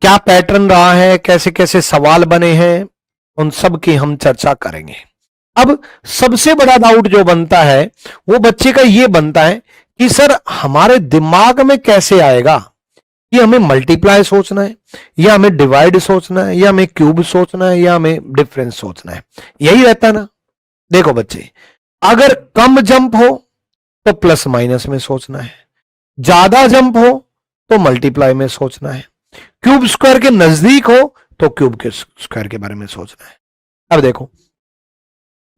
क्या पैटर्न रहा है, कैसे कैसे सवाल बने हैं, उन सब की हम चर्चा करेंगे। अब सबसे बड़ा डाउट जो बनता है वो बच्चे का ये बनता है कि सर हमारे दिमाग में कैसे आएगा कि हमें मल्टीप्लाई सोचना है, या हमें डिवाइड सोचना है, या हमें क्यूब सोचना है, या हमें डिफरेंस सोचना है। यही रहता है ना। देखो बच्चे, अगर कम जंप हो तो प्लस माइनस में सोचना है, ज्यादा जंप हो तो मल्टीप्लाई में सोचना है, क्यूब स्क्वायर के नजदीक हो तो क्यूब के स्क्वायर के बारे में सोचना है। अब देखो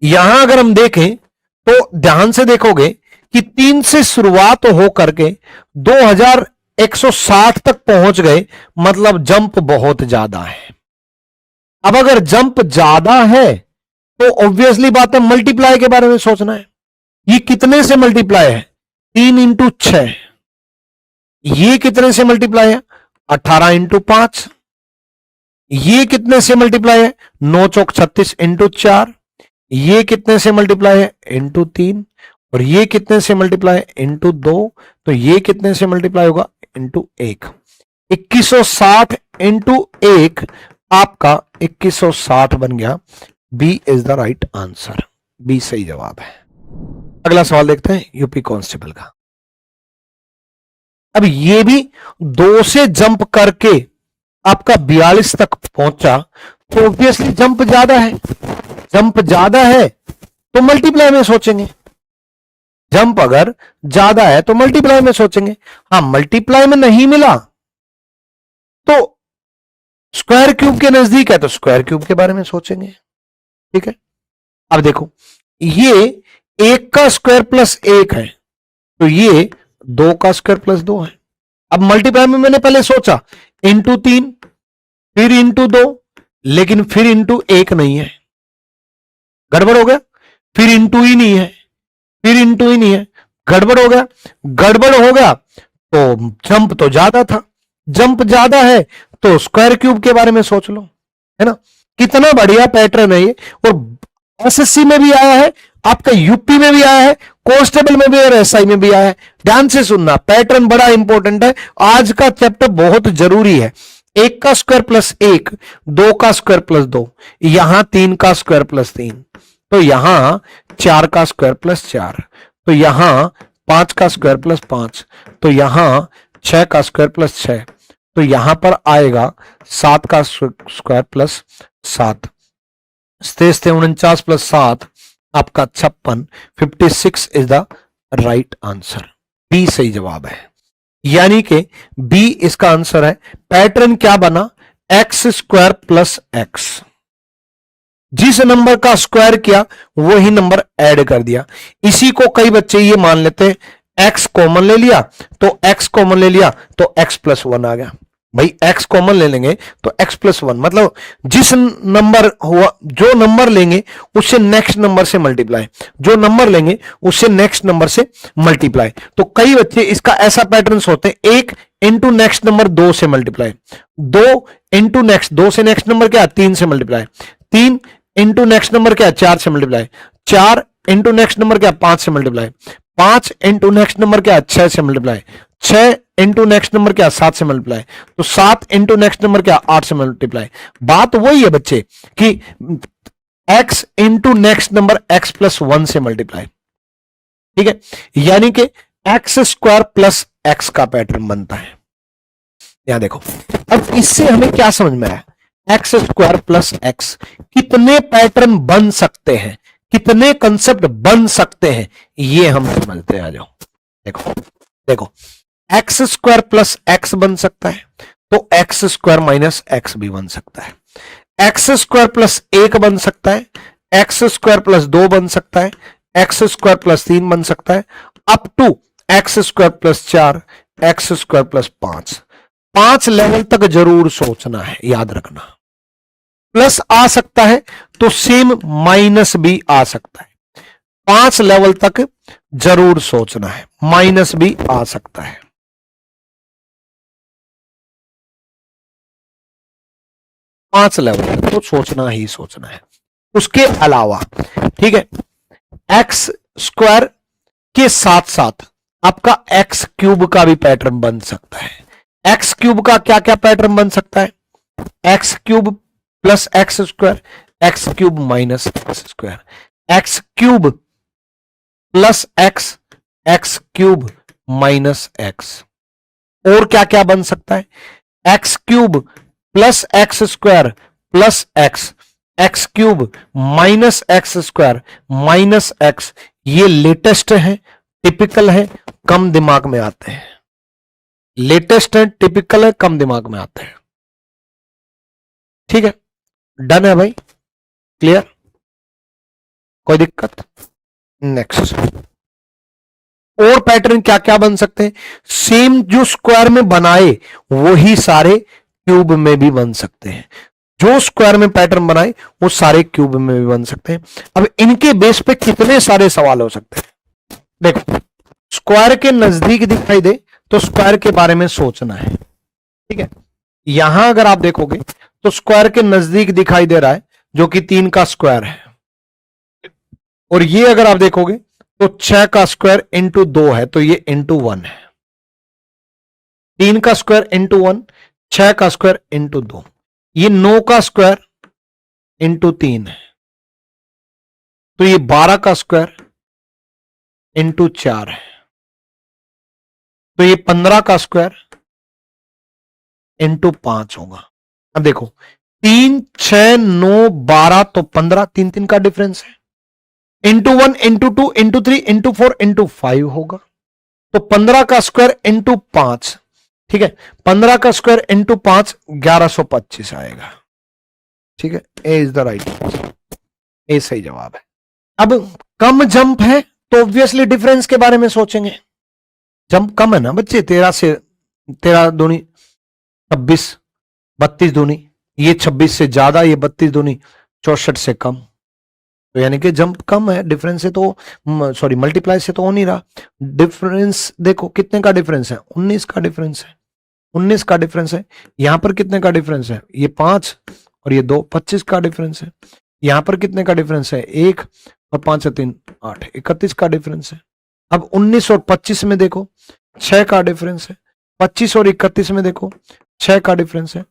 यहां अगर हम देखें तो ध्यान से देखोगे कि 3 से शुरुआत हो करके 2160 तक पहुंच गए, मतलब जंप बहुत ज्यादा है। अब अगर जंप ज्यादा है तो ऑब्वियसली बात है मल्टीप्लाई के बारे में सोचना है। ये कितने से मल्टीप्लाई है? 3 इंटू 6। ये कितने से मल्टीप्लाई है? 18 इंटू 5। ये कितने से मल्टीप्लाई है? 9 चौक 36 इंटू 4। ये कितने से मल्टीप्लाई है? इंटू 3। और ये कितने से मल्टीप्लाई है? इंटू 2। तो ये कितने से मल्टीप्लाई होगा? इंटू 1। 2160 इंटू 1 आपका 2160 बन गया। B is the right answer. B सही जवाब है। अगला सवाल देखते हैं यूपी कांस्टेबल का। अब ये भी 2 से जंप करके आपका 42 तक पहुंचा, तो ऑब्वियसली जंप ज्यादा है। जंप ज्यादा है तो मल्टीप्लाई में सोचेंगे। जंप अगर ज्यादा है तो मल्टीप्लाई में सोचेंगे। हाँ, मल्टीप्लाई में नहीं मिला तो स्क्वायर क्यूब के नजदीक है तो स्क्वायर क्यूब के बारे में सोचेंगे। ठीक है। अब देखो, ये 1 का स्क्वायर प्लस 1 है, तो ये 2 का स्क्वायर प्लस 2 है। अब मल्टीप्लाई में मैंने पहले सोचा इंटू 3, फिर इंटू 2, लेकिन फिर इंटू 1 नहीं है, गड़बड़ हो गया। फिर इंटू ही नहीं है, फिर इंटू ही नहीं है, गड़बड़ हो गया। गड़बड़ हो गया तो जंप तो ज्यादा था। जंप ज्यादा है तो स्क्वायर क्यूब के बारे में सोच लो, है ना। कितना बढ़िया पैटर्न है ये, और एसएससी में भी आया है, आपका यूपी में भी आया है, कांस्टेबल में भी और एसआई में भी आया है। ध्यान से सुनना, पैटर्न बड़ा इंपॉर्टेंट है। आज का चैप्टर बहुत जरूरी है। 1 का स्क्वायर प्लस 1, 2 का स्क्वायर प्लस 2, यहां 3 का स्क्वायर प्लस 3, तो यहां 4 का स्क्वायर प्लस 4, तो यहां 5 का स्क्वायर प्लस 5, तो यहां 6 का स्क्वायर प्लस 6, तो यहां पर आएगा 7 का स्क्वायर प्लस 7। 49 प्लस 7 आपका 56। 56 is the right answer. B सही जवाब है, यानी कि बी इसका आंसर है। पैटर्न क्या बना? X square plus x. जिस नंबर का स्क्वायर किया वही नंबर ऐड कर दिया। इसी को कई बच्चे ये मान लेते हैं, एक्स कॉमन ले लिया तो एक्स कॉमन ले लिया तो एक्स प्लस 1 आ गया। भाई एक्स कॉमन ले लेंगे तो एक्स प्लस 1, मतलब जिस नंबर हुआ, जो नंबर लेंगे उससे नेक्स्ट नंबर से मल्टीप्लाई, जो नंबर लेंगे उससे नेक्स्ट नंबर से मल्टीप्लाई। तो कई बच्चे इसका ऐसा पैटर्न होते हैं, 1 इंटू नेक्स्ट नंबर 2 से मल्टीप्लाई, 2 इंटू नेक्स्ट, 2 से नेक्स्ट नंबर क्या? 3 से मल्टीप्लाई, 3 इंटू नेक्स्ट नंबर क्या? 4 से मल्टीप्लाई, 4 इंटू नेक्स्ट नंबर क्या? 5 से मल्टीप्लाई, 5 इंटू नेक्स्ट नंबर क्या? 6 से मल्टीप्लाई, 6 इंटू नेक्स्ट नंबर क्या? 7 से मल्टीप्लाई, तो 7 इंटू नेक्स्ट नंबर क्या? 8 से मल्टीप्लाई। बात वही है बच्चे कि x into next number x plus 1 से मल्टीप्लाई। ठीक है, यानी कि एक्स स्क्वायर प्लस एक्स का पैटर्न बनता है। यहां देखो, अब इससे हमें क्या समझ में आया? एक्स स्क्वायर प्लस एक्स, कितने पैटर्न बन सकते हैं, कितने कंसेप्ट बन सकते हैं, ये हम समझते हैं। आ जाओ, देखो देखो, एक्स स्क्वायर प्लस एक्स बन सकता है, तो एक्स स्क्वायर माइनस एक्स भी बन सकता है। एक्स स्क्वायर प्लस 1 बन सकता है, एक्स स्क्वायर प्लस 2 बन सकता है, एक्स स्क्वायर प्लस 3 बन सकता है, up to x square plus 4, x square plus 5। 5 level तक जरूर सोचना है, याद रखना। प्लस आ सकता है तो सेम माइनस भी आ सकता है। 5 लेवल तक जरूर सोचना है, माइनस भी आ सकता है। पांच लेवल तक तो सोचना ही सोचना है। उसके अलावा ठीक है, एक्स स्क्वायर के साथ साथ आपका एक्स क्यूब का भी पैटर्न बन सकता है। एक्स क्यूब का क्या क्या पैटर्न बन सकता है? X cube plus x square, x cube minus x square, x cube plus x, x cube minus x. और क्या क्या बन सकता है? X cube plus x square plus x, x cube minus x square minus x. ये latest है, typical है, कम दिमाग में आते हैं। लेटेस्ट है, टिपिकल है, कम दिमाग में आते हैं। ठीक है, डन है भाई, क्लियर, कोई दिक्कत? नेक्स्ट, और पैटर्न क्या क्या बन सकते हैं? सेम जो स्क्वायर में बनाए वही सारे क्यूब में भी बन सकते हैं। जो स्क्वायर में पैटर्न बनाए वो सारे क्यूब में भी बन सकते हैं। अब इनके बेस पे कितने सारे सवाल हो सकते हैं? देखो, स्क्वायर के नजदीक दिखाई दे तो स्क्वायर के बारे में सोचना है। ठीक है, यहां अगर आप देखोगे तो स्क्वायर के नजदीक दिखाई दे रहा है जो कि 3 का स्क्वायर है, और ये अगर आप देखोगे तो 6 का स्क्वायर इंटू 2 है, तो ये इंटू 1 है। 3 का स्क्वायर इंटू 1, 6 का स्क्वायर इंटू 2, ये 9 का स्क्वायर इंटू 3 है, तो ये 12 का स्क्वायर इंटू 4 है, तो ये 15 का स्क्वायर इंटू 5 होगा। अब देखो 3, 6, 9, 12 तो 15, 3 का डिफरेंस है, into 1 into 2 into 3 into 4 into 5 होगा, तो 15 का स्क्वायर इंटू 5, ठीक है, 15 का स्क्वायर इंटू 5 1125 आएगा। ठीक है, ए is the right answer, A सही जवाब है। अब कम जंप है तो ऑब्वियसली डिफरेंस के बारे में सोचेंगे। जंप कम है ना बच्चे, 13 दूनी 26, 32 दूनी, ये 26 से ज्यादा, ये 32 दूनी 64 से कम, तो यानी कि जंप कम है। डिफरेंस से तो सॉरी मल्टीप्लाई से तो हो नहीं रहा। डिफरेंस देखो कितने का डिफरेंस है, 19 का डिफरेंस है, 19 का डिफरेंस है। यहां पर कितने का डिफरेंस है, ये 5 और ये 2, 25 का डिफरेंस है। यहां पर कितने का डिफरेंस है, 1 और 5 3 8, 31 का डिफरेंस है। अब 19 और 25 में देखो 6 का डिफरेंस है, 25 और 31 में देखो 6 का डिफरेंस है।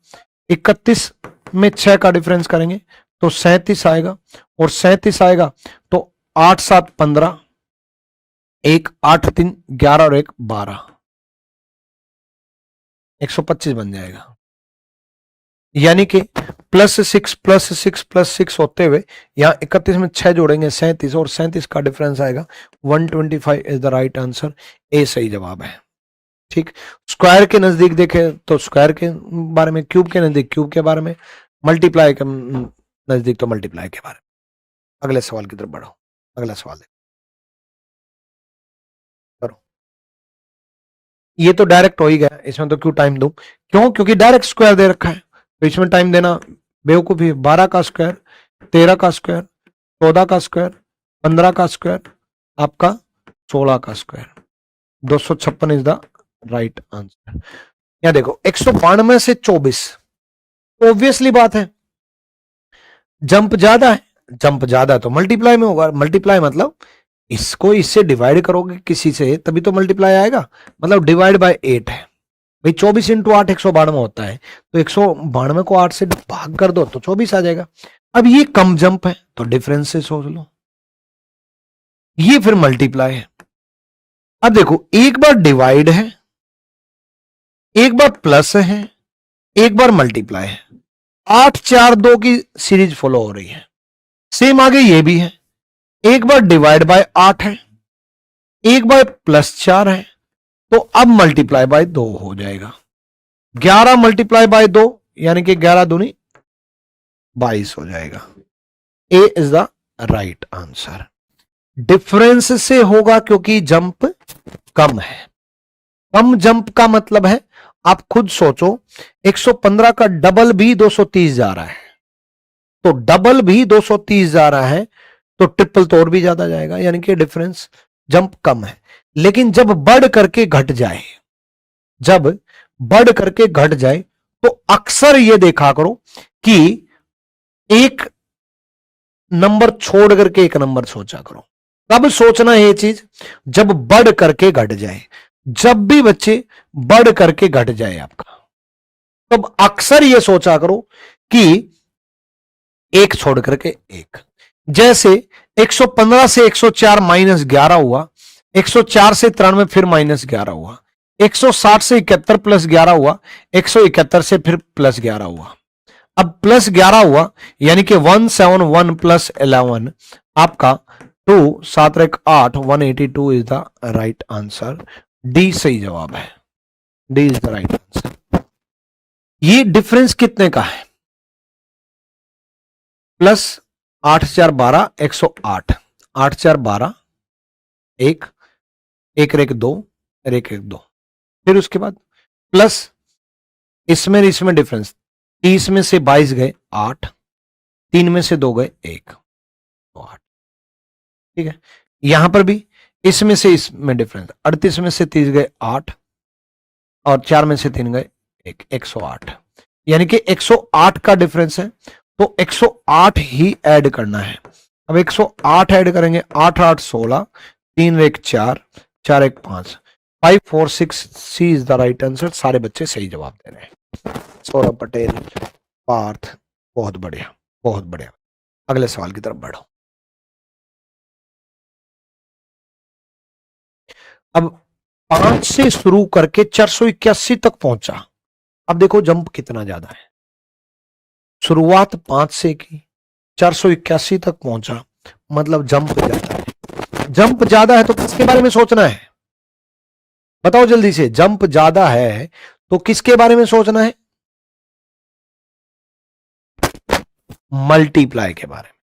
31 में 6 का डिफरेंस करेंगे तो 37 आएगा, और 37 आएगा तो 8 7 15, 1 8 3 11 और 1 12, 125 बन जाएगा। यानी कि +6 +6 +6 होते हुए यहां 31 में 6 जोड़ेंगे 37, और 37 का डिफरेंस आएगा 125 is the right answer, A सही जवाब है। ठीक, स्क्वायर के नजदीक देखे तो स्क्वायर के बारे में, क्यूब के नजदीक क्यूब के बारे में, मल्टीप्लाई के नजदीक तो मल्टीप्लाई के बारे में। अगले सवाल की तरफ बढ़ो, अगला सवाल करो। ये तो डायरेक्ट हो ही गया, इसमें तो क्यों टाइम दूं, क्यों, क्योंकि डायरेक्ट स्क्वायर दे रखा है, तो इसमें टाइम देना बेवकूफी। 12 का स्क्वायर, 13 का स्क्वायर, 14 का स्क्वायर, 15 का स्क्वायर, आपका 16 का square, 256 is the right answer. यहां देखो 192 से 24, ऑब्वियसली बात है जंप ज्यादा है, जंप ज्यादा तो मल्टीप्लाई में होगा। मल्टीप्लाई मतलब इसको इससे डिवाइड करोगे किसी से तभी तो मल्टीप्लाई आएगा, मतलब डिवाइड बाय 8 है भाई। 24 इंटू 8 192 होता है, तो 192 को 8 से भाग कर दो तो 24 आ जाएगा। अब ये कम जंप है तो डिफरेंस से सोच लो, ये फिर मल्टीप्लाई है। अब देखो एक बार डिवाइड है, एक बार प्लस है, एक बार मल्टीप्लाई है। 8 4 2 की सीरीज फॉलो हो रही है। सेम आगे ये भी है, एक बार डिवाइड बाय 8 है, एक बार +4 है, तो अब मल्टीप्लाई बाय 2 हो जाएगा। 11 मल्टीप्लाई बाय 2 यानी कि 11 दूनी 22 हो जाएगा। A is the right answer. Difference से होगा क्योंकि जंप कम है। कम जंप का मतलब है, आप खुद सोचो 115 का डबल भी 230 जा रहा है, तो डबल भी 230 जा रहा है तो ट्रिपल तो और भी ज्यादा जाएगा, यानी कि डिफरेंस जंप कम है। लेकिन जब बढ़ करके घट जाए, जब बढ़ करके घट जाए तो अक्सर यह देखा करो कि एक नंबर छोड़ करके एक नंबर सोचा करो। कब सोचना है ये चीज, जब बढ़ करके घट जाए। जब भी बच्चे बढ़ करके घट जाए आपका, तो अब अक्सर ये सोचा करो कि एक छोड़ करके एक, जैसे 115 से 104 -11 हुआ, 104 से 93 फिर -11 हुआ, 160 से 71 +11 हुआ, 171 से फिर +11 हुआ। अब +11 हुआ यानी कि 171 + 11 आपका 2 7 1 8 182 is the right answer. D सही जवाब है, D is the right answer. ये डिफरेंस कितने का है? +8 4 12 108, 8 4 12 1 1 1 2 1 1 2, फिर उसके बाद प्लस इसमें डिफरेंस 30 में से 22 गए 8, 3 में से 2 गए 1, तो 8। ठीक है, यहां पर भी इसमें से इसमें डिफरेंस 38 में से 30 गए 8 और 4 में से 3 गए 1, 108, यानी कि 108 का डिफरेंस है, तो 108 ही ऐड करना है। अब 108 ऐड करेंगे, 8 8 16, 3 1 4, 4 1 5, 5 4 6, C is the right answer. सारे बच्चे सही जवाब दे रहे हैं। सौरभ पटेल, पार्थ, बहुत बढ़िया बहुत बढ़िया। अगले सवाल की तरफ बढ़ो। अब 5 से शुरू करके 481 तक पहुंचा। अब देखो जंप कितना ज्यादा है। शुरुआत 5 से की, 481 तक पहुंचा, मतलब जंप ज्यादा है। जंप ज्यादा है तो किसके बारे में सोचना है? बताओ जल्दी से। जंप ज्यादा है तो किसके बारे में सोचना है? मल्टीप्लाई के बारे में,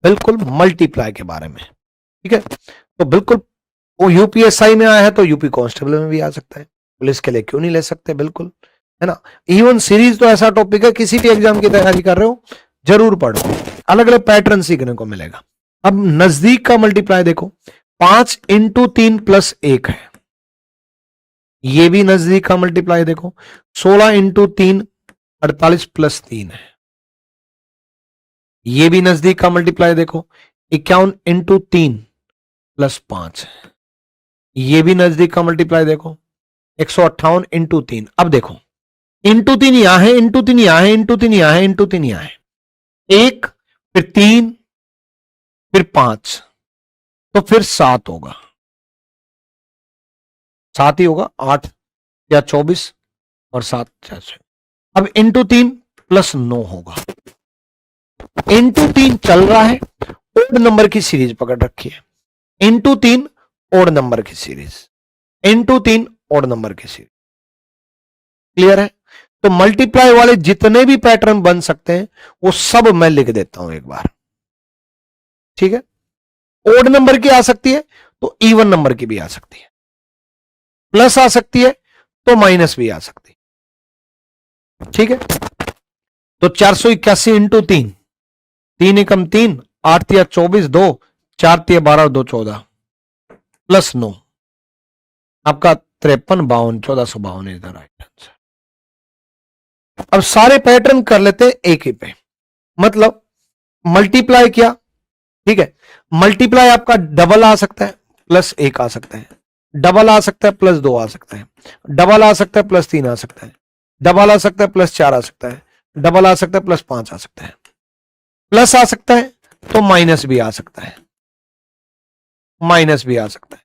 बिल्कुल मल्टीप्लाई के बारे में। ठीक है, तो बिल्कुल वो यूपीएसआई में आया है तो यूपी कांस्टेबल में भी आ सकता है, पुलिस के लिए क्यों नहीं ले सकते? बिल्कुल, है ना। इवन सीरीज तो ऐसा टॉपिक है, किसी भी एग्जाम की तैयारी कर रहे हो जरूर पढ़ो, अलग अलग पैटर्न सीखने को मिलेगा। अब नजदीक का मल्टीप्लाई देखो, 5 × 3 + 1 है, ये भी नजदीक का मल्टीप्लाई देखो। 16 × 3 48 + 3 है, ये भी नजदीक का मल्टीप्लाई देखो। 51 × 3 + 5 है, ये भी नजदीक का मल्टीप्लाई देखो। 158 × 3। अब देखो इंटू 3 यहां है, इंटू 3 यहां है, इंटू 3 यहां है, इंटू 3 यहां है, 1 फिर 3 फिर 5, तो फिर 7 होगा, 7 ही होगा। 8 या 24 और 7 6। अब इंटू 3 + 9 होगा। इंटू 3 चल रहा है, ओड नंबर की सीरीज पकड़ रखी है। इंटू 3 ओड नंबर की सीरीज, इंटू 3 ओड नंबर की सीरीज। क्लियर है? तो मल्टीप्लाई वाले जितने भी पैटर्न बन सकते हैं वो सब मैं लिख देता हूं एक बार। ठीक है, ओड नंबर की आ सकती है तो इवन नंबर की भी आ सकती है, प्लस आ सकती है तो माइनस भी आ सकती है। ठीक है, तो 481 × 3, 3 एकम 3, 8 या 24 2, 4 या 12 2 14 + 9 आपका 53 52 1452 इज द राइट आंसर। अब सारे पैटर्न कर लेते हैं एक ही पे, मतलब मल्टीप्लाई किया। ठीक है, मल्टीप्लाई आपका डबल आ सकता है, +1 आ सकता है, डबल आ सकता है, +2 आ सकता है, डबल आ सकता है, +3 आ सकता है, डबल आ सकता है, +4 आ सकता है, डबल आ सकता है, +5 आ सकता है, प्लस आ सकता है तो माइनस भी आ सकता है, माइनस भी आ सकता है।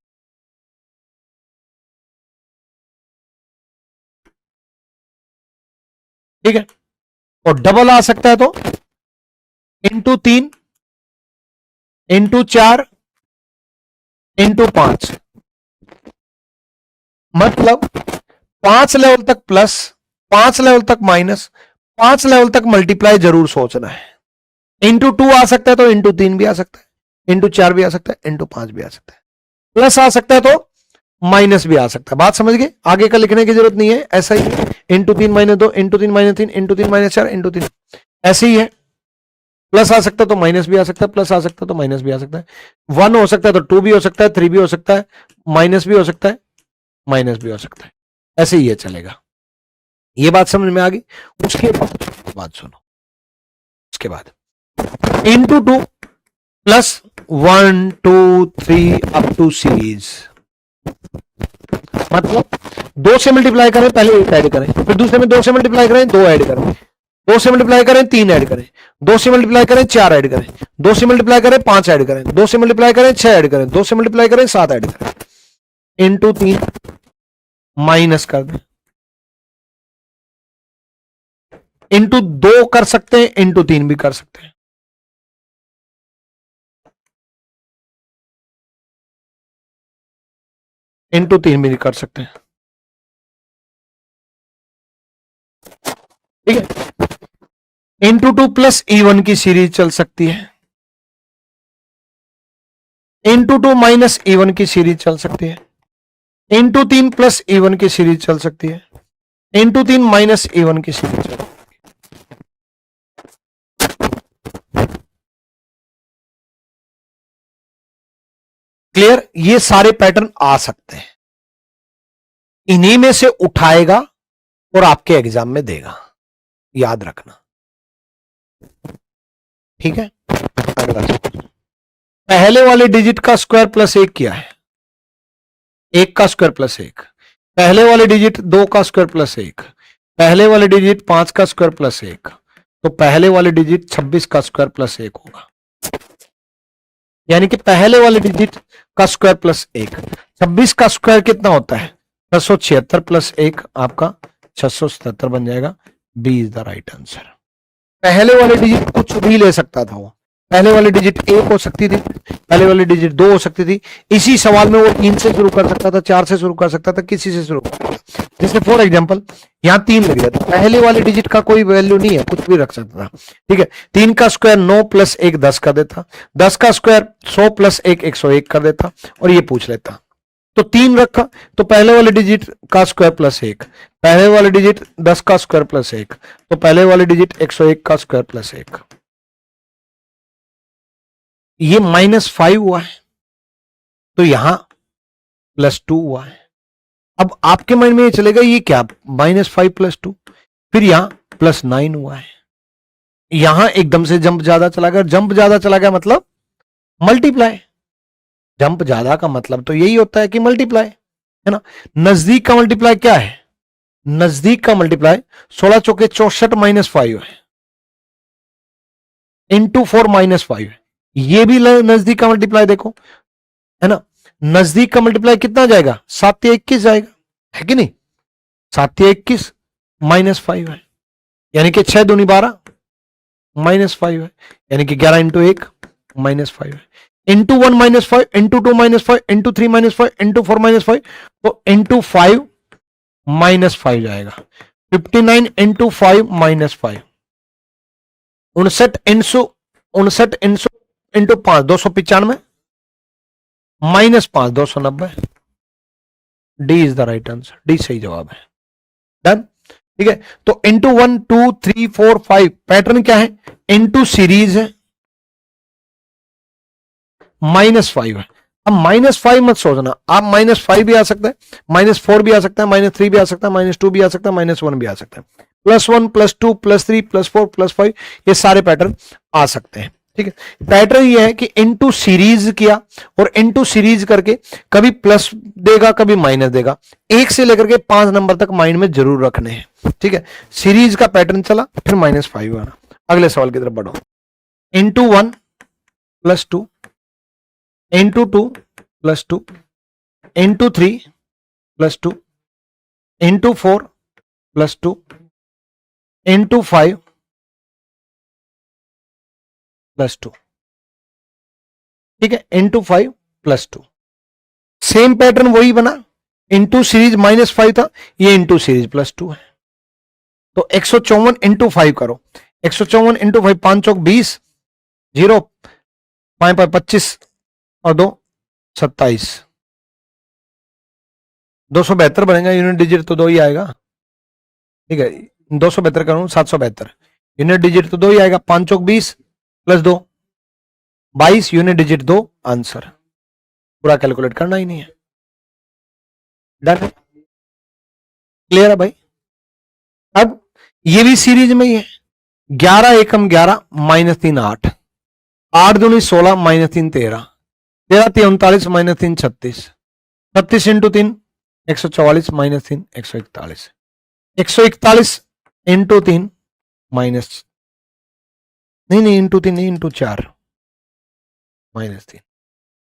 ठीक है, और डबल आ सकता है तो इंटू 3 इंटू 4 इंटू 5, मतलब 5 लेवल तक प्लस, 5 लेवल तक माइनस, 5 लेवल तक मल्टीप्लाई जरूर सोचना है। इंटू 2 आ सकता है तो इंटू 3 भी आ सकता है, इंटू 4 भी आ सकता है, इंटू 5 भी आ सकता है, प्लस आ सकता है तो माइनस भी आ सकता है। बात समझ गए? आगे का लिखने की जरूरत नहीं है, ऐसा ही है। इंटू 3 -2, इंटू 3 -3, इंटू 3 -4, इंटू 3, ऐसे ही है। प्लस आ सकता है तो माइनस भी आ सकता है, प्लस आ सकता है तो माइनस भी आ सकता है, 1 हो सकता है तो 2 भी हो सकता है, 3 भी हो सकता है, माइनस भी हो सकता है, माइनस भी हो सकता है, ऐसे ही है चलेगा। ये बात समझ में आ गई? उसके बाद बात सुनो, उसके बाद इंटू 2 + 1 2 3 अप टू सीरीज, मतलब 2 से मल्टीप्लाई करें, पहले 1 ऐड करें, फिर दूसरे में 2 से मल्टीप्लाई करें, 2 ऐड करें, 2 से मल्टीप्लाई करें, 3 ऐड करें, 2 से मल्टीप्लाई करें, 4 ऐड करें, 2 से मल्टीप्लाई करें, 5 ऐड करें, 2 से मल्टीप्लाई करें, 6 ऐड करें, 2 से मल्टीप्लाई करें, 7 ऐड करें, इंटू 3 माइनस कर दें, इंटू 2 कर सकते हैं, इंटू 3 भी कर सकते हैं। इंटू 3 भी कर सकते हैं, ठीक है। इंटू 2 प्लस E1 की सीरीज चल सकती है, इंटू 2 माइनस E1 की सीरीज चल सकती है, इंटू 3 प्लस E1 की सीरीज चल सकती है, इंटू 3 माइनस E1 की सीरीज चल सकती है। क्लियर? ये सारे पैटर्न आ सकते हैं, इन्हीं में से उठाएगा और आपके एग्जाम में देगा, याद रखना, ठीक है। अगला पहले वाले डिजिट का स्क्वायर प्लस 1 क्या है? 1 का स्क्वायर प्लस 1। पहले वाले डिजिट 2 का स्क्वायर प्लस 1। पहले वाले डिजिट 5 का स्क्वायर प्लस 1। तो पहले वाले डिजिट 26 का स्क्वायर प्लस 1 होगा, यानी कि पहले वाले डिजिट का स्क्वायर प्लस 1। 26 का स्क्वायर कितना होता है? 676 प्लस 1 आपका 677 बन जाएगा। B is the right answer. पहले वाले डिजिट कुछ भी ले सकता था वो, पहले वाली डिजिट 1 हो सकती थी, पहले वाली डिजिट 2 हो सकती थी। इसी सवाल में वो 3 से शुरू कर सकता था, 4 से शुरू कर सकता था, किसी से शुरू कर सकता था। जैसे फॉर एग्जांपल यहां 3 लग गया था, पहले वाली डिजिट का कोई वैल्यू नहीं है, कुछ भी रख सकता था, ठीक है। 3 का स्क्वायर 9 प्लस 1 10 कर देता, 10 का स्क्वायर 100 प्लस 1 101 कर देता और ये पूछ लेता। तो 3 रखा तो पहले वाले डिजिट का स्क्वायर प्लस 1, पहले वाले डिजिट 10 का स्क्वायर प्लस 1, तो पहले वाले डिजिट 101 का स्क्वायर प्लस 1। ये -5 हुआ है तो यहां +2 हुआ है। अब आपके माइंड में ये चलेगा ये क्या, -5 + 2, फिर यहां +9 हुआ है। यहां एकदम से जंप ज्यादा चला गया, जंप ज्यादा चला गया मतलब मल्टीप्लाई। जंप ज्यादा का मतलब तो यही होता है कि मल्टीप्लाई, है ना। नजदीक का मल्टीप्लाई क्या है? नजदीक का मल्टीप्लाई 16 चौके 64 -5 है, इंटू 4 -5 है। ये भी नजदीक का मल्टीप्लाई देखो, है ना। नजदीक का मल्टीप्लाई कितना जाएगा? 7 या 21 जाएगा, है कि नहीं। 7 या 21 -5 है, यानी कि 6 दूनी 12 -5 है, यानी कि 11 इंटू 1 -5 है। इंटू 1 -5, इंटू 2 -5, इंटू 3 -5, इंटू 4 -5, तो इंटू 5 -5 जाएगा। 59 into 5 -5, 59 into 5 295, -5 290। D is the right answer, D सही जवाब है। डन, ठीक है। तो इंटू 1 2 3 4 5 पैटर्न क्या है? इंटू सीरीज है, -5 है। अब -5 मत सोचना, आप -5 भी आ सकता है, -4 भी आ सकता है, -3 भी आ सकता है, -2 भी आ सकता है, -1 भी आ सकता है, +1 +2 +3 +4 +5 ये सारे पैटर्न आ सकते हैं, ठीक है। पैटर्न ये है कि इनटू सीरीज किया और इनटू सीरीज करके कभी प्लस देगा कभी माइनस देगा, 1 से लेकर के 5 नंबर तक माइंड में जरूर रखने हैं, ठीक है। सीरीज का पैटर्न चला फिर -5 आना। अगले सवाल की तरफ बढ़ो। Into 1 +2, into 2 +2, into 3 +2, into 4 +2, into 5 +2, ठीक है। इंटू 5 +2 सेम पैटर्न वही बना, इंटू सीरीज -5 था, ये इंटू सीरीज +2 है। तो 154 इंटू 5 करो, 154 इंटू 5 5 चौक 20, 0 5 5 25 और 2 27, 272 बनेगा। यूनिट डिजिट तो 2 ही आएगा, ठीक है। 272 करूं 772, यूनिट डिजिट तो 2 ही आएगा। 5 चौक 20 + 2 22, यूनिट डिजिट 2, आंसर। पूरा कैलकुलेट करना ही नहीं है। डन, क्लियर है भाई। अब ये भी सीरीज में ही है, 11 एकम 11 -3 8, 8 दूनी 16 -3 13, 13 3 39 -3 36, 36 इंटू 3 144 माइनस 3 141, 141 इंटू 3 माइनस, नहीं इंटू 3 नहीं, इंटू 4 माइनस 3।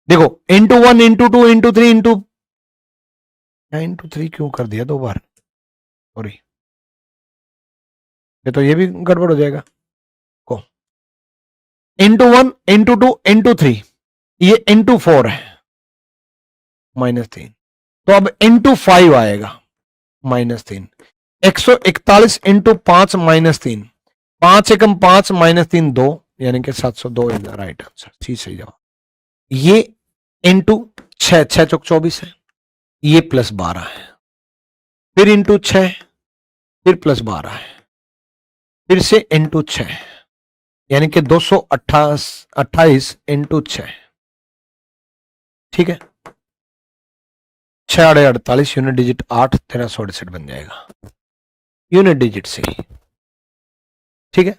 देखो इंटू 1 इंटू 2 इंटू 3 इंटू 3 क्यों कर दिया 2 बार, सॉरी, ये तो ये भी गड़बड़ हो जाएगा। को इंटू 1 इंटू 2 इंटू 3, ये इंटू 4 है माइनस 3, तो अब इंटू 5 आएगा माइनस 3, 141 इंटू 5 माइनस 3, 5 एकम 5 माइनस 3 2, यानी कि 702 इज द राइट आंसर। ठीक सही जवाब। ये इंटू 6, 6 चौक 24 है, ये प्लस 12 है, फिर इंटू 6, फिर प्लस 12 है, फिर से इंटू 6, यानी कि 228 इंटू 6, ठीक है, 6 48 यूनिट डिजिट 8 1368 बन जाएगा यूनिट डिजिट से ही, ठीक है।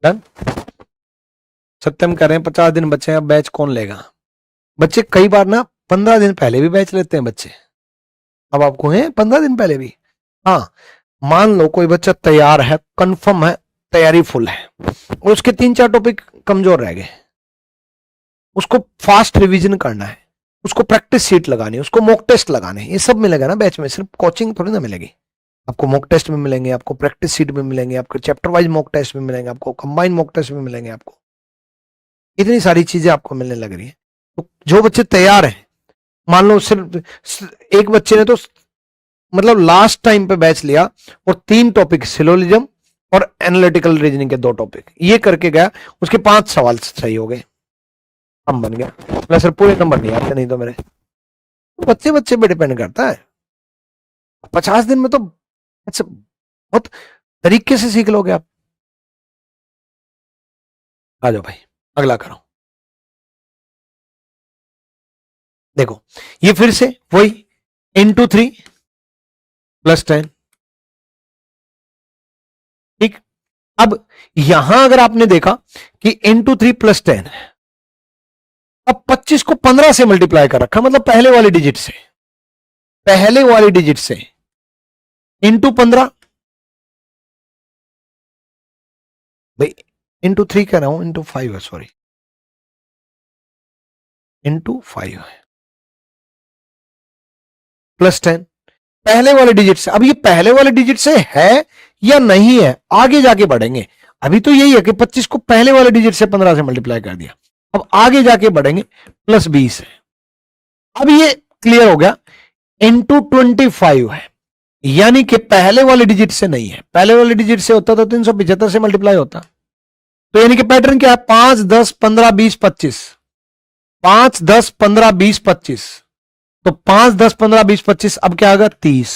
डन। सत्यम कह रहे हैं 50 दिन बच्चे हैं, अब बैच कौन लेगा? बच्चे कई बार ना 15 दिन पहले भी बैच लेते हैं बच्चे, अब आपको है 15 दिन पहले भी। हाँ, मान लो कोई बच्चा तैयार है, कंफर्म है, तैयारी फुल है, और उसके 3-4 टॉपिक कमजोर रह गए, उसको फास्ट रिवीजन करना है, उसको प्रैक्टिस सीट लगानी है, उसको मॉक टेस्ट लगाने हैं, ये सब मिलेगा ना बैच में, सिर्फ कोचिंग थोड़ी ना मिलेगी। आपको मॉक टेस्ट में मिलेंगे, आपको प्रैक्टिस सीट में मिलेंगे, आपको चैप्टर वाइज मॉक टेस्ट में मिलेंगे, आपको कंबाइंड मॉक टेस्ट में मिलेंगे, आपको इतनी सारी चीजें आपको मिलने लग रही है। तो जो बच्चे तैयार हैं, मान लो सिर्फ एक बच्चे ने तो मतलब लास्ट टाइम पे बैच लिया और 3 टॉपिक सिलोजिज्म और एनालिटिकल रीजनिंग के 2 टॉपिक ये करके गया, उसके 5 सवाल सही हो गए, हम बन गया। मैं सिर्फ पूरे नंबर नहीं आते, नहीं तो मेरे बच्चे पे डिपेंड करता है। 50 दिन में तो अच्छा बहुत तरीके से सीख लोगे आप। आ जाओ भाई, अगला करो। देखो ये फिर से वही इंटू 3 प्लस 10, ठीक। अब यहां अगर आपने देखा कि इंटू 3 प्लस 10, अब 25 को 15 से मल्टीप्लाई कर रखा, मतलब पहले वाली डिजिट से, पहले वाली डिजिट से इंटू 15, भाई इंटू 3 कह रहा हूं, इंटू 5 है, सॉरी इंटू 5 है, प्लस 10 पहले वाले डिजिट से। अब ये पहले वाले डिजिट से है या नहीं है, आगे जाके बढ़ेंगे। अभी तो यही है कि 25 को पहले वाले डिजिट से 15 से मल्टीप्लाई कर दिया, अब आगे जाके बढ़ेंगे, प्लस 20 है। अब ये क्लियर हो गया, इंटू 25 है, यानी कि पहले वाले डिजिट से नहीं है, पहले वाले डिजिट से होता तो 375 से मल्टीप्लाई होता। तो यानी कि पैटर्न क्या है, 5 10 15 20 25, 5 10 15 20 25, तो 5 10 15 20 25, अब क्या आएगा 30,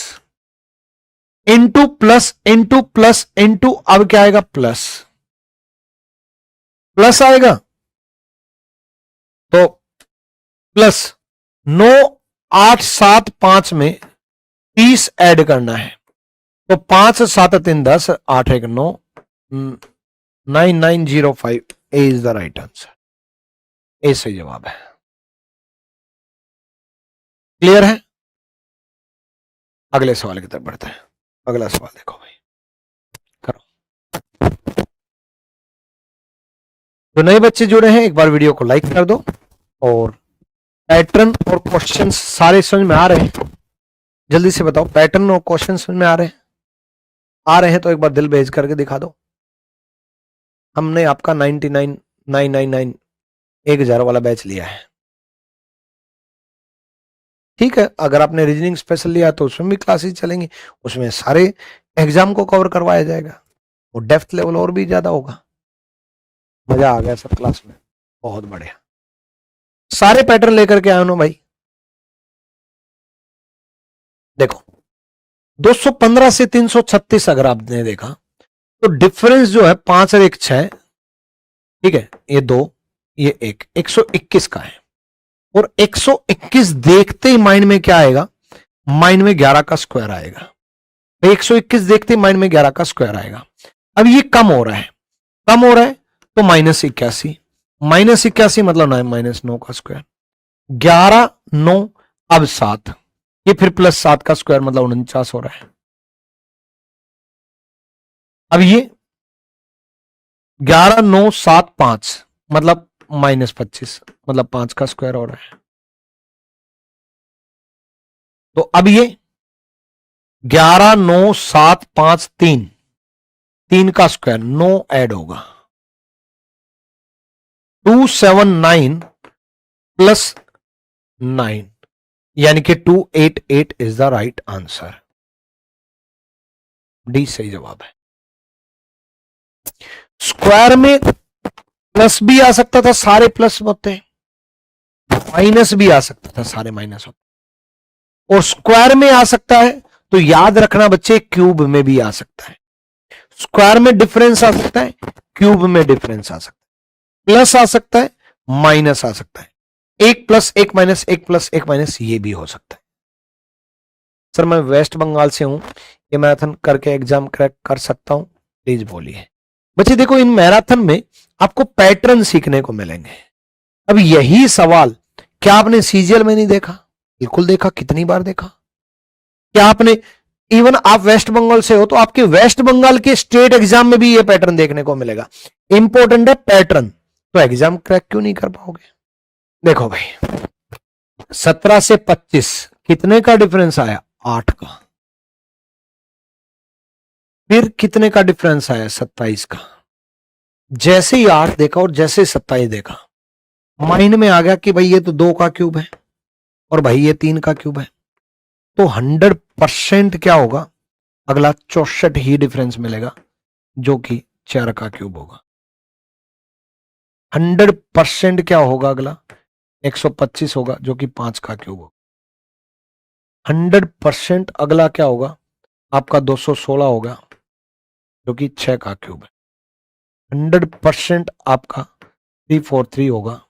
into plus into plus into, अब क्या आएगा प्लस, प्लस आएगा, तो प्लस 9 8 7 5 में 30 ऐड करना है, तो 5 7 3 10 8 1 9 9905 A is the right answer, A सही जवाब है। क्लियर है? अगले सवाल की तरफ बढ़ते हैं। अगला सवाल देखो भाई, करो। जो नए बच्चे जुड़े हैं एक बार वीडियो को लाइक कर दो, और पैटर्न और क्वेश्चंस सारे समझ में आ रहे हैं? जल्दी से बताओ, पैटर्न और क्वेश्चन समझ में आ रहे हैं? आ रहे हैं तो एक बार दिल भेज करके दिखा दो। हमने आपका 99,999 1000 वाला बैच लिया है, ठीक है। अगर आपने रीजनिंग स्पेशल लिया तो उसमें भी क्लासेस चलेंगी, उसमें सारे एग्जाम को कवर करवाया जाएगा, और डेप्थ लेवल और भी ज्यादा होगा। मजा आ गया सब क्लास में, बहुत बढ़िया। सारे पैटर्न लेकर के आए ना भाई। देखो 215 से 336 अगर आपने देखा तो डिफरेंस जो है 5 और 1 6, ठीक है, ये 2 ये 1, 121 का है। और 121 देखते ही माइंड में क्या आएगा, माइंड में 11 का स्क्वायर आएगा। 121 देखते ही माइंड में 11 का स्क्वायर आएगा। अब ये कम हो रहा है, कम हो रहा है तो -81, -81 मतलब -9 का स्क्वायर, 11 9 अब 7, ये फिर +7 का स्क्वायर मतलब 49 हो रहा है। अब ये 11 9 7 5 मतलब -25 मतलब 5 का स्क्वायर हो रहा है। तो अब ये 11 9 7 5 3 का स्क्वायर 9 ऐड होगा, 279 प्लस 9 यानी कि 288 is the right answer. D सही जवाब है। स्क्वायर में प्लस भी आ सकता था, सारे प्लस होते हैं, माइनस भी आ सकता था, सारे माइनस होते, और स्क्वायर में आ सकता है तो याद रखना बच्चे क्यूब में भी आ सकता है। स्क्वायर में डिफरेंस आ सकता है, क्यूब में डिफरेंस आ सकता है, प्लस आ सकता है, माइनस आ सकता है, 1 प्लस 1 माइनस 1 प्लस 1 माइनस ये भी हो सकता है। सर मैं वेस्ट बंगाल से हूं, ये मैराथन करके एग्जाम क्रैक कर सकता हूं, प्लीज बोलिए। बच्चे देखो इन मैराथन में आपको पैटर्न सीखने को मिलेंगे। अब यही सवाल क्या आपने सीजीएल में नहीं देखा? बिल्कुल देखा, कितनी बार देखा। क्या आपने, इवन आप वेस्ट बंगाल से हो तो आपके वेस्ट बंगाल के स्टेट एग्जाम में भी ये पैटर्न देखने को मिलेगा। इंपॉर्टेंट है पैटर्न, तो एग्जाम क्रैक क्यों नहीं कर पाओगे? देखो भाई 17 से 25 कितने का डिफरेंस आया? 8 का। फिर कितने का डिफरेंस आया? 27 का। जैसे ही 8 देखा और जैसे 27 देखा, माइंड में आ गया कि भाई ये तो 2 का क्यूब है और भाई ये 3 का क्यूब है, तो 100% क्या होगा? अगला 64 ही डिफरेंस मिलेगा जो कि 4 का क्यूब होगा। 100% क्या होगा? अगला 125 होगा जो कि 5 का क्यूब होगा। 100% अगला क्या होगा? आपका 216 होगा जो कि 6 का क्यूब है। 100% आपका 343 होगा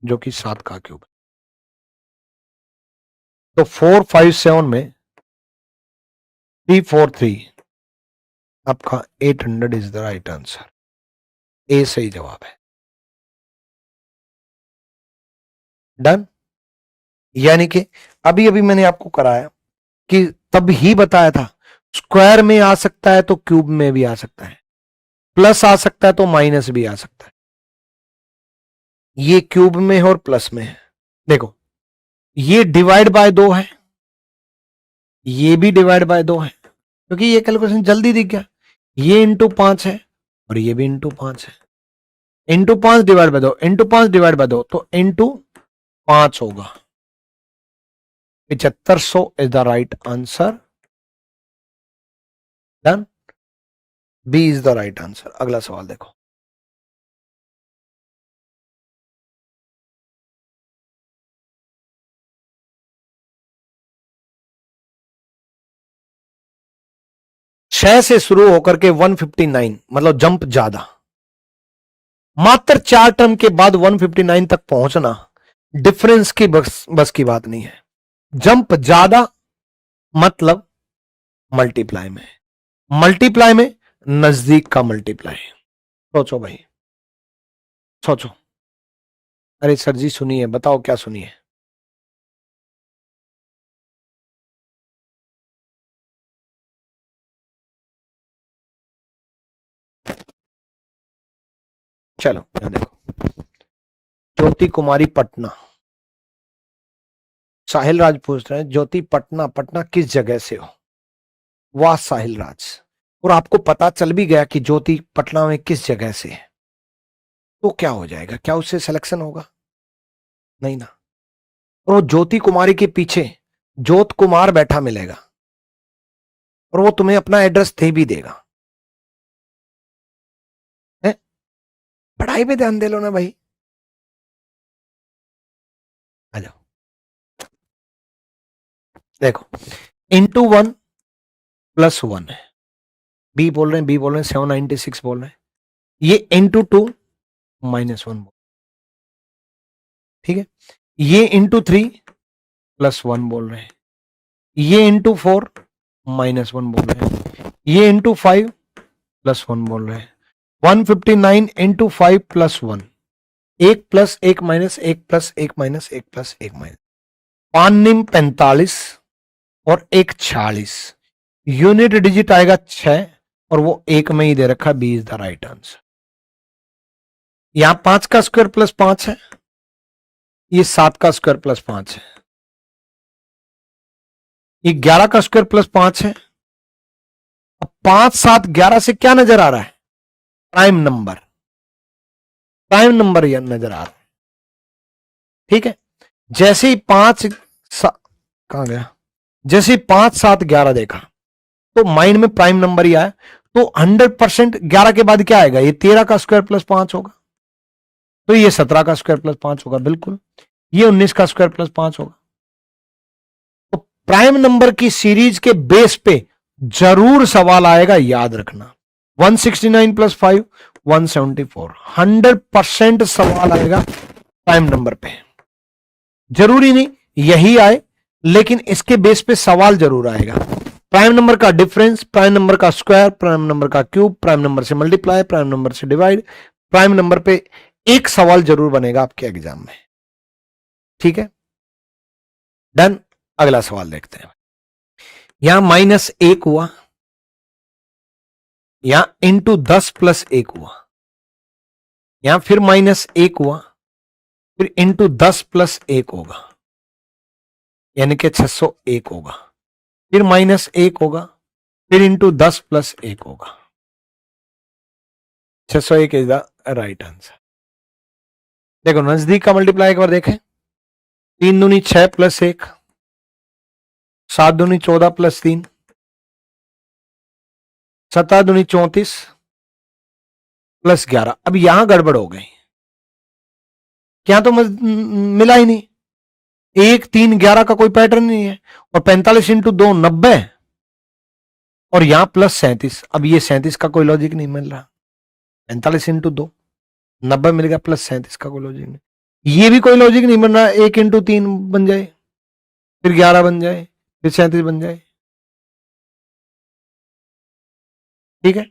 जो कि 7 का क्यूब है। तो 457 में 343 आपका 800 is the right answer. A सही जवाब है। डन। यानी कि अभी अभी मैंने आपको कराया कि तब ही बताया था स्क्वायर में आ सकता है तो क्यूब में भी आ सकता है, प्लस आ सकता है तो माइनस भी आ सकता है। ये क्यूब में है और प्लस में है। देखो ये डिवाइड बाय 2 है, ये भी डिवाइड बाय 2 है, क्योंकि ये कैलकुलेशन जल्दी दिख गया। ये इंटू 5 है और ये भी इंटू 5 है। Into 5 divide by 2 into 5 divide by 2 तो इंटू 5 होगा। 7500 is the right answer. Done. B is the right answer. अगला सवाल देखो। छह से शुरू होकर के 159 मतलब जंप ज्यादा, मात्र 4 टर्म के बाद 159 तक पहुंचना डिफरेंस की बस की बात नहीं है। जंप ज्यादा मतलब मल्टीप्लाई में, मल्टीप्लाई में नजदीक का मल्टीप्लाई। सोचो भाई, सोचो। अरे सर जी सुनिए, बताओ क्या सुनिए। चलो यहां देखो, ज्योति कुमारी पटना, साहिल राज पूछ रहे हैं ज्योति पटना, पटना किस जगह से हो? वाह साहिल राज, और आपको पता चल भी गया कि ज्योति पटना में किस जगह से है, तो क्या हो जाएगा? क्या उससे सिलेक्शन होगा? नहीं ना। और वो ज्योति कुमारी के पीछे ज्योत कुमार बैठा मिलेगा और वो तुम्हें अपना एड्रेस दे भी देगा। है? पढ़ाई पे ध्यान दे लो ना भाई। आ जाओ देखो, इंटू 1 प्लस 1 है, बी बोल रहे हैं, बी बोल रहे हैं 796 बोल रहे हैं, ये इंटू 2 -1 ठीक है, ये इंटू 3 +1 बोल रहे हैं, ये इंटू 4 -1 बोल रहे हैं, ये इंटू 5 +1 बोल रहे हैं, 159 into 5 plus 1, 1 plus 1 minus 1 plus 1 minus 1 plus 1 minus 5 निम 45 और 1 46, यूनिट डिजिट आएगा 6 और वो 1 में ही दे रखा, B is the right answer. यहां 5 का स्क्वायर प्लस 5 है, ये 7 का स्क्वायर प्लस 5 है, ये 11 का स्क्वायर प्लस 5 है। अब 5 7 11 से क्या नजर आ रहा है? प्राइम नंबर, प्राइम नंबर यह नजर आ रहा है। ठीक है, जैसे ही 5 कहां गया, जैसे ही 5 7 11 देखा तो माइंड में प्राइम नंबर ही आया, तो 100% 11 के बाद क्या आएगा? ये 13 का स्क्वायर प्लस 5 होगा, तो ये 17 का स्क्वायर प्लस 5 होगा, बिल्कुल। ये 19 का स्क्वायर प्लस 5 होगा। तो प्राइम नंबर की सीरीज के बेस पे जरूर सवाल आएगा, याद रखना। 169 प्लस 5 174, 100% सवाल आएगा प्राइम नंबर पे। जरूरी नहीं यही आए, लेकिन इसके बेस पे सवाल जरूर आएगा। प्राइम नंबर का डिफरेंस, प्राइम नंबर का स्क्वायर, प्राइम नंबर का क्यूब, प्राइम नंबर से मल्टीप्लाई, प्राइम नंबर से डिवाइड, प्राइम नंबर पे एक सवाल जरूर बनेगा आपके एग्जाम में। ठीक है, डन। अगला सवाल देखते हैं। यहां -1 हुआ, यहां इंटू 10 प्लस 1 हुआ, यहां फिर -1 हुआ, फिर इंटू 10 प्लस 1 होगा, यानी कि 601 होगा, फिर -1 होगा, फिर इंटू 10 प्लस 1 होगा। 601 इज द राइट आंसर। देखो नजदीक का मल्टीप्लाई एक बार देखें। 3 दूनी 6 प्लस 1, 7 दूनी 14 प्लस 3, 17 दूनी 34 प्लस 11। अब यहां गड़बड़ हो गई, क्या तो मिला ही नहीं। 1 3 11 का कोई पैटर्न नहीं है, और 45 इंटू 2 90, और यहां प्लस 37। अब ये 37 का कोई लॉजिक नहीं मिल रहा। 45 इंटू 2 90 मिल गया, प्लस 37 का कोई लॉजिक नहीं। ये भी कोई लॉजिक नहीं बन रहा। 1 इंटू 3 बन जाए, फिर 11 बन जाए, फिर 37 बन जाए। ठीक है,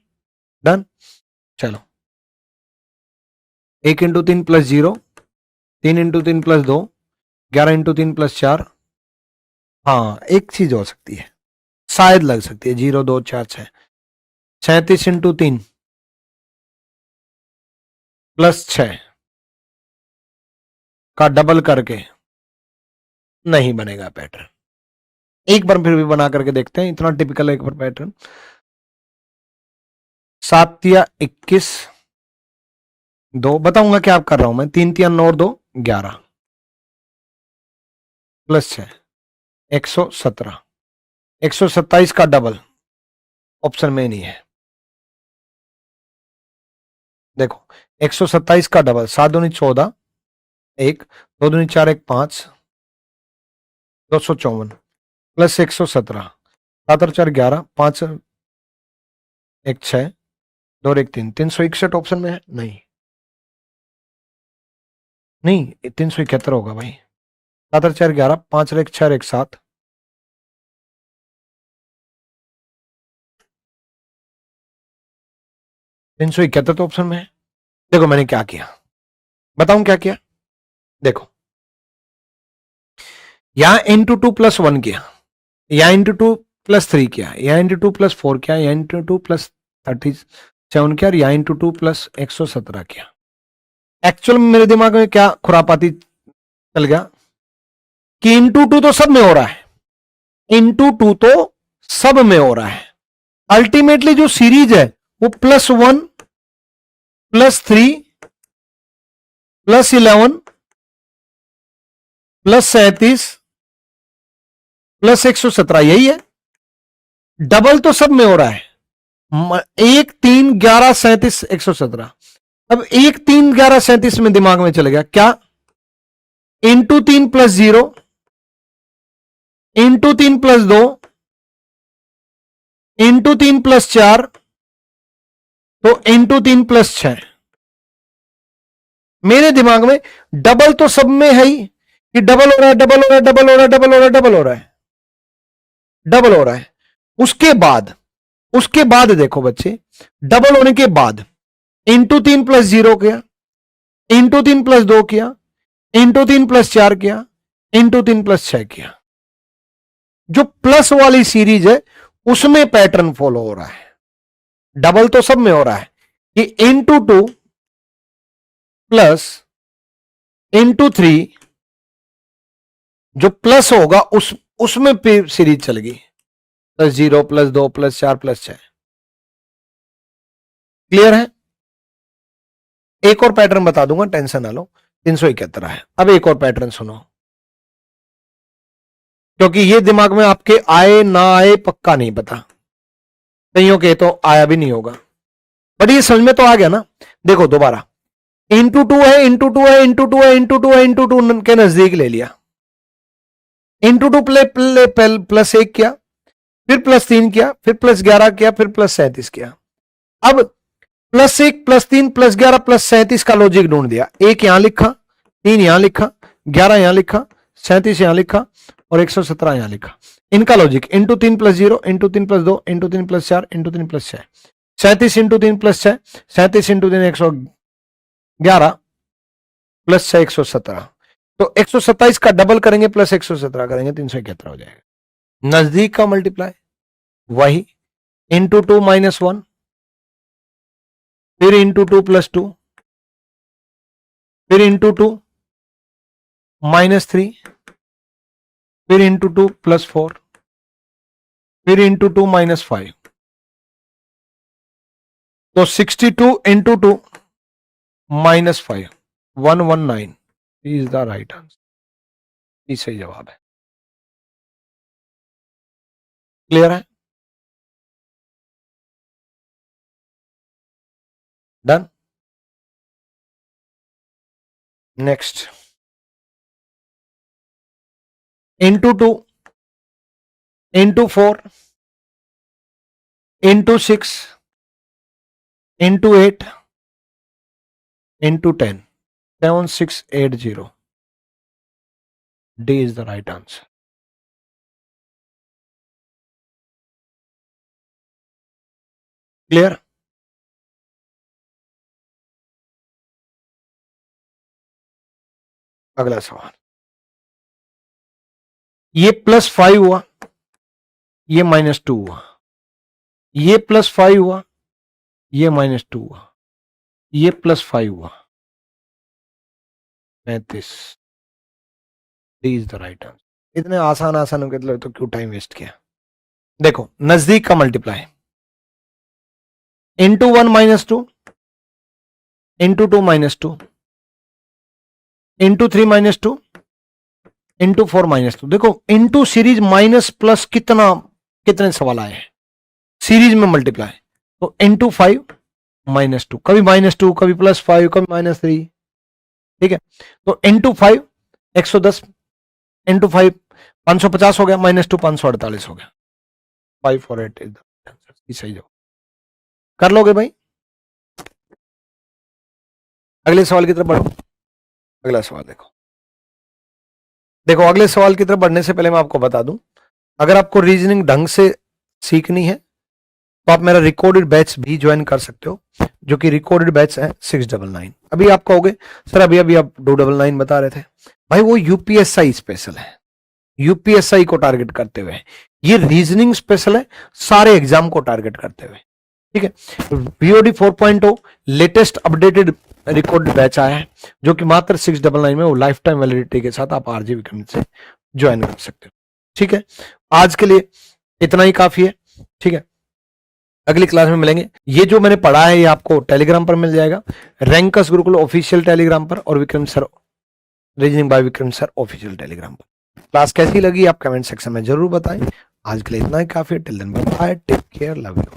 डन। चलो 1 into 3 plus 0, 3 into 3 plus 2, 11 into 3 plus 4। हाँ एक चीज हो सकती है, शायद लग सकती है, 0 2 4 6। 37 इंटू 3 प्लस 6 का डबल करके नहीं बनेगा पैटर्न। एक बार फिर भी बना करके देखते हैं, इतना टिपिकल एक बार पैटर्न। 7 या 21 2, बताऊंगा क्या आप कर रहा हूं मैं। 3 3 9 2 11 प्लस 6 117, 127 का डबल ऑप्शन में नहीं है। देखो 127 का डबल, 7 दूनी 14, 1 2 दूनी 4 1 5, 254 प्लस 117, 7 और 4 11, 5 1 6, 2 और 1 3, 361 ऑप्शन में है नहीं, नहीं 371 होगा भाई। 7 और 4 11, 5 और 1 6 और 1 7, 371 तो ऑप्शन में है। देखो मैंने क्या किया, बताऊं क्या किया। देखो यहां इंटू 2 प्लस 1 किया, यहां इंटू 2 प्लस 3 किया, यहां इंटू 2 प्लस 4 किया, यहां इंटू 2 प्लस 37 किया, और यहां इंटू 2 प्लस 117 किया। एक्चुअल में मेरे दिमाग में क्या खुरापाती चल गया कि इंटू 2 तो सब में हो रहा है, इंटू 2 तो सब में हो रहा है। अल्टीमेटली जो सीरीज है वो +1 +3 +11 +37 +117 यही है। डबल तो सब में हो रहा है, 1 3 11 37 117। अब 1 3 11 37 में दिमाग में चले गया क्या, into 3 plus 0, into 3 plus 2, into 3 plus 4, तो इंटू 3 प्लस 6। मेरे दिमाग में डबल तो सब में है ही, कि डबल हो रहा है, डबल हो रहा है, डबल हो रहा है, डबल हो रहा है, डबल हो रहा है, डबल हो रहा है। उसके बाद देखो बच्चे, डबल होने के बाद इंटू 3 प्लस 0 किया, इंटू 3 प्लस 2 किया, इंटू 3 प्लस 4 किया, इंटू 3 प्लस 6 किया। जो प्लस वाली सीरीज है उसमें पैटर्न फॉलो हो रहा है, डबल तो सब में हो रहा है कि इंटू 2 प्लस इंटू 3 जो प्लस होगा उसमें सीरीज चल गई, plus 0 plus 2 plus 4 plus 6। Clear है? एक और पैटर्न बता दूंगा, टेंशन ना लो। 371 है। अब एक और पैटर्न सुनो, क्योंकि ये दिमाग में आपके आए ना आए पक्का नहीं पता, कईयों के तो आया भी नहीं होगा, बट ये समझ में तो आ गया ना। देखो दोबारा, इंटू 2 है, इंटू 2 है, इंटू 2 है, इंटू 2 है, इंटू 2 के नजदीक ले लिया, इंटू 2 प्लस 1 किया, फिर प्लस 3 किया, फिर प्लस 11 किया, फिर प्लस 37 किया। अब प्लस 1 प्लस 3 प्लस 11 प्लस 37 का लॉजिक ढूंढ दिया। 1 यहां लिखा, 3 यहां लिखा, 11 यहां लिखा, 37 यहां लिखा और 117 यहां लिखा। इनका logic into 3 plus 0, into 3 plus 2, into 3 plus 4, into 3 plus 6, 37 into 3 plus 6, 37 into 3 111 plus 6 117। तो 127 का डबल करेंगे प्लस 117 करेंगे 371 हो जाएगा। नजदीक का मल्टीप्लाई वही, इंटू 2 माइनस 1, फिर इंटू 2 प्लस 2, फिर इंटू 2 माइनस 3, फिर इंटू 2 प्लस 4, फिर इंटू 2 माइनस 5। तो 62 into 2 minus 5, 119 is the right answer. ये सही जवाब है। क्लियर है? Done. Next, into 2 into 4 into 6 into 8 into 10, 7680। D is the right answer. Clear? अगला सवाल, ये प्लस 5 हुआ, ये माइनस 2 हुआ, ये प्लस 5 हुआ, ये माइनस 2 हुआ, ये प्लस 5 हुआ, 35। D is the right answer. इतने आसान आसान हो तो क्यों टाइम वेस्ट किया? देखो, नजदीक का multiply, into 1 minus 2, into 2 minus 2, into 3 minus 2, into 4 minus 2। देखो, इंटू सीरीज माइनस प्लस कितने सवाल आए हैं सीरीज में मल्टीप्लाई। तो इंटू 5 माइनस 2, कभी माइनस 2, कभी प्लस 5, कभी माइनस 3। ठीक है, तो इंटू 5 110, इंटू 5 550 हो गया, माइनस 2 548 हो गया। 548 इज द आंसर। सही जवाब। कर लोगे भाई? अगले सवाल की तरफ बढ़ो। अगला सवाल देखो, अगले सवाल की तरफ बढ़ने से पहले मैं आपको बता दूं, अगर आपको रीजनिंग ढंग से सीखनी है तो आप मेरा रिकॉर्डेड बैच भी ज्वाइन कर सकते हो, जो कि रिकॉर्डेड बैच है 699। अभी आप कहोगे सर अभी आप 299 बता रहे थे। भाई वो यूपीएसआई स्पेशल है, यूपीएसआई को टारगेट करते हुए। ये रीजनिंग स्पेशल है सारे एग्जाम को टारगेट करते हुए। ठीक है, BOD 4.0 latest updated record batch आया है, जो कि मात्र 699 में वो लाइफ टाइम वैलिडिटी के साथ आप आरजे विक्रम से ज्वाइन कर सकते हो। ठीक है, आज के लिए इतना ही काफी है। ठीक है, अगली क्लास में मिलेंगे। ये जो मैंने पढ़ा है ये आपको टेलीग्राम पर मिल जाएगा, रैंकस गुरुकुल ऑफिशियल टेलीग्राम पर, और Vikram sir reasoning bye Vikram sir official Telegram पर। क्लास कैसी लगी आप कमेंट सेक्शन में जरूर बताएं। आज के लिए इतना ही काफी है। Till then bye, take care, love you.